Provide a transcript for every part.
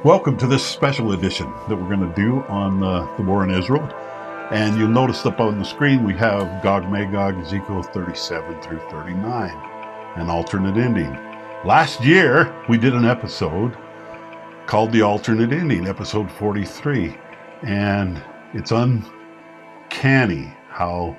Welcome to this special edition that we're going to do on the war in Israel. And you'll notice up on the screen we have Gog Magog, Ezekiel 37 through 39, an alternate ending. Last year, we did an episode called The Alternate Ending, episode 43. And it's uncanny how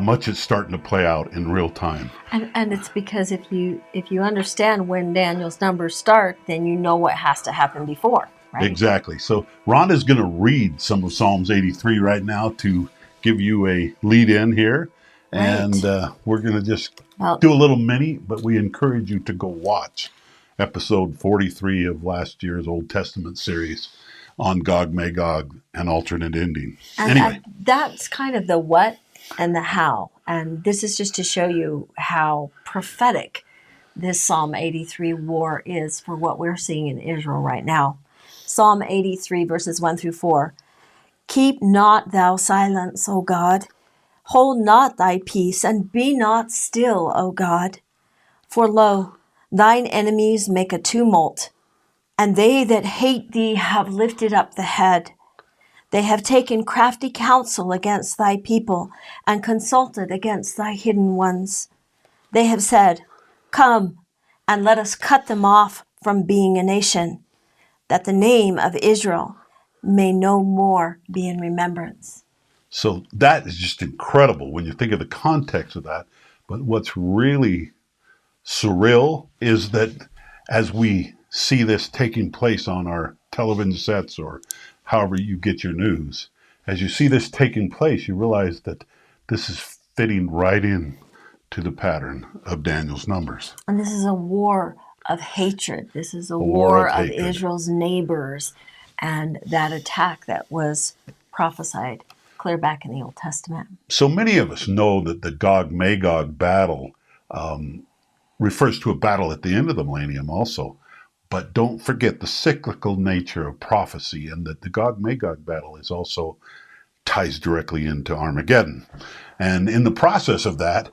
much it's starting to play out in real time. And it's because if you understand when Daniel's numbers start, then you know what has to happen before, right? Exactly. So Rhonda's going to read some of Psalms 83 right now to give you a lead in here. Right. And we're going to just do a little mini, but we encourage you to go watch episode 43 of last year's Old Testament series on Gog Magog, an alternate ending. And anyway. That's kind of the what and the how. And this is just to show you how prophetic this Psalm 83 war is for what we're seeing in Israel right now. Psalm 83 verses 1 through 4. Keep not thou silence, O God. Hold not thy peace, and be not still, O God. For lo, thine enemies make a tumult, and they that hate thee have lifted up the head. They have taken crafty counsel against thy people, and consulted against thy hidden ones. They have said, Come, and let us cut them off from being a nation, that the name of Israel may no more be in remembrance. So that is just incredible when you think of the context of that. But what's really surreal is that as we see this taking place on our television sets or however you get your news, as you see this taking place, you realize that this is fitting right in to the pattern of Daniel's numbers. And this is a war of hatred. This is a war of Israel's neighbors, and that attack that was prophesied clear back in the Old Testament. So many of us know that the Gog Magog battle refers to a battle at the end of the millennium also. But don't forget the cyclical nature of prophecy, and that the Gog Magog battle is also ties directly into Armageddon. And in the process of that,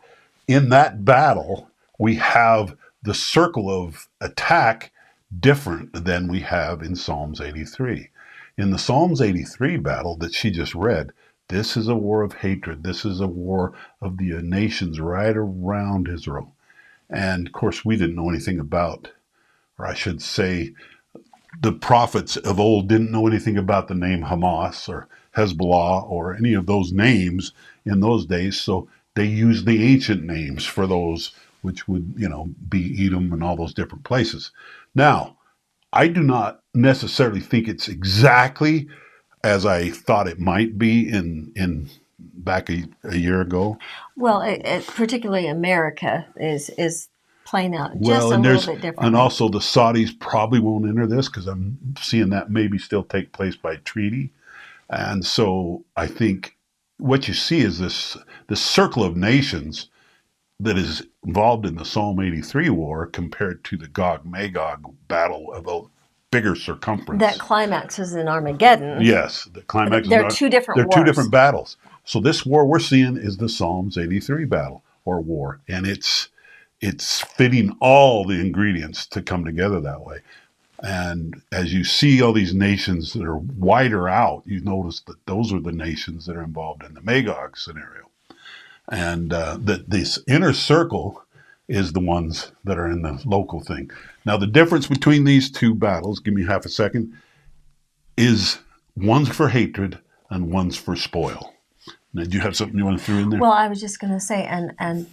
in that battle, we have the circle of attack different than we have in Psalms 83. In the Psalms 83 battle that she just read, this is a war of hatred. This is a war of the nations right around Israel. And of course, we didn't know anything about, or I should say, the prophets of old didn't know anything about the name Hamas or Hezbollah or any of those names in those days. So they used the ancient names for those, which would, be Edom and all those different places. Now, I do not necessarily think it's exactly as I thought it might be in back a year ago. Well, particularly America is playing out just a little bit differently. And also the Saudis probably won't enter this because I'm seeing that maybe still take place by treaty. And so I think what you see is this circle of nations that is involved in the Psalm 83 war compared to the Gog Magog battle of a bigger circumference. That climaxes in Armageddon. Yes, the climax. They're two different wars. They're two different battles. So this war we're seeing is the Psalms 83 battle or war, and it's fitting all the ingredients to come together that way. And as you see all these nations that are wider out, you notice that those are the nations that are involved in the Magog scenario. And that this inner circle is the ones that are in the local thing. Now, the difference between these two battles, give me half a second, is one's for hatred and one's for spoil. Now, do you have something you want to throw in there? Well, I was just going to say, and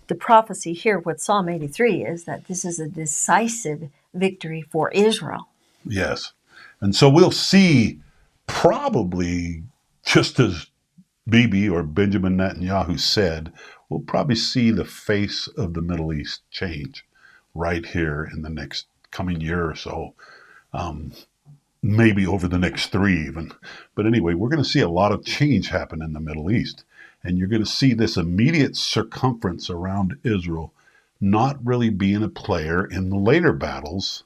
the prophecy here with Psalm 83 is that this is a decisive victory for Israel. Yes. And so we'll see probably, just as Bibi or Benjamin Netanyahu said, we'll probably see the face of the Middle East change right here in the next coming year or so. Maybe over the next 3 even. But anyway, we're going to see a lot of change happen in the Middle East. And you're going to see this immediate circumference around Israel not really being a player in the later battles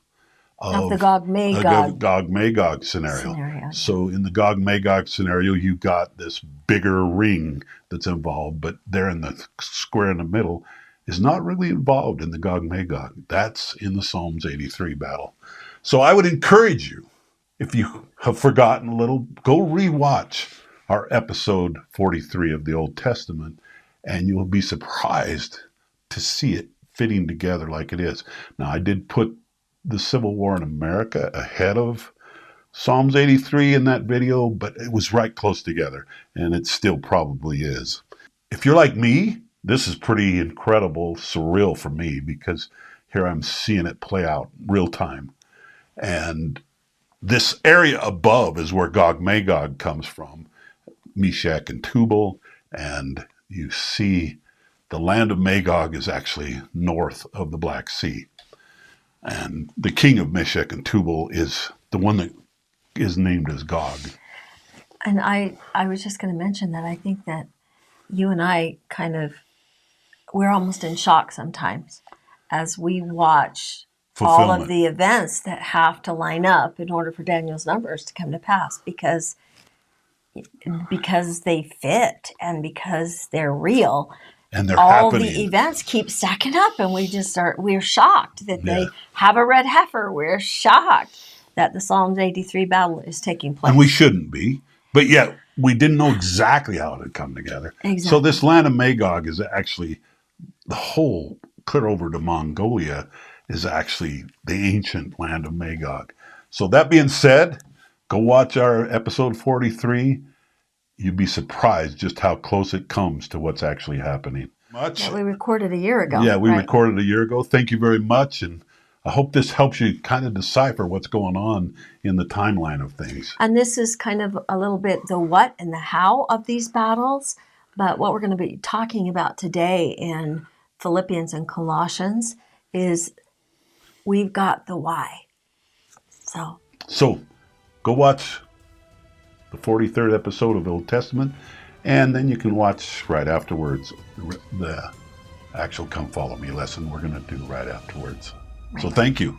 of the Gog Magog scenario. So in the Gog Magog scenario, you've got this bigger ring that's involved, but there in the square in the middle is not really involved in the Gog Magog. That's in the Psalms 83 battle. So I would encourage you, if you have forgotten a little, go rewatch our episode 43 of the Old Testament, and you will be surprised to see it fitting together like it is. Now, I did put the Civil War in America ahead of Psalms 83 in that video, but it was right close together, and it still probably is. If you're like me, this is pretty incredible, surreal for me, because here I'm seeing it play out real time. And this area above is where Gog Magog comes from, Meshach and Tubal, and you see the land of Magog is actually north of the Black Sea. And the king of Meshach and Tubal is the one that is named as Gog. And I was just going to mention that I think that you and I we're almost in shock sometimes as we watch all of the events that have to line up in order for Daniel's numbers to come to pass, because they fit and because they're real. And they're all happening. The events keep stacking up, and we're shocked that they have a red heifer. We're shocked that the Psalms 83 battle is taking place. And we shouldn't be, but yet we didn't know exactly how it had come together. Exactly. So this land of Magog is actually the whole clear over to Mongolia is actually the ancient land of Magog. So that being said, go watch our episode 43. You'd be surprised just how close it comes to what's actually happening. That we recorded a year ago. Yeah, we recorded a year ago. Thank you very much. And I hope this helps you kind of decipher what's going on in the timeline of things. And this is kind of a little bit the what and the how of these battles. But what we're going to be talking about today in Philippians and Colossians is we've got the why. So go watch the 43rd episode of Old Testament, and then you can watch right afterwards the actual Come Follow Me lesson we're going to do right afterwards. Right. So thank you.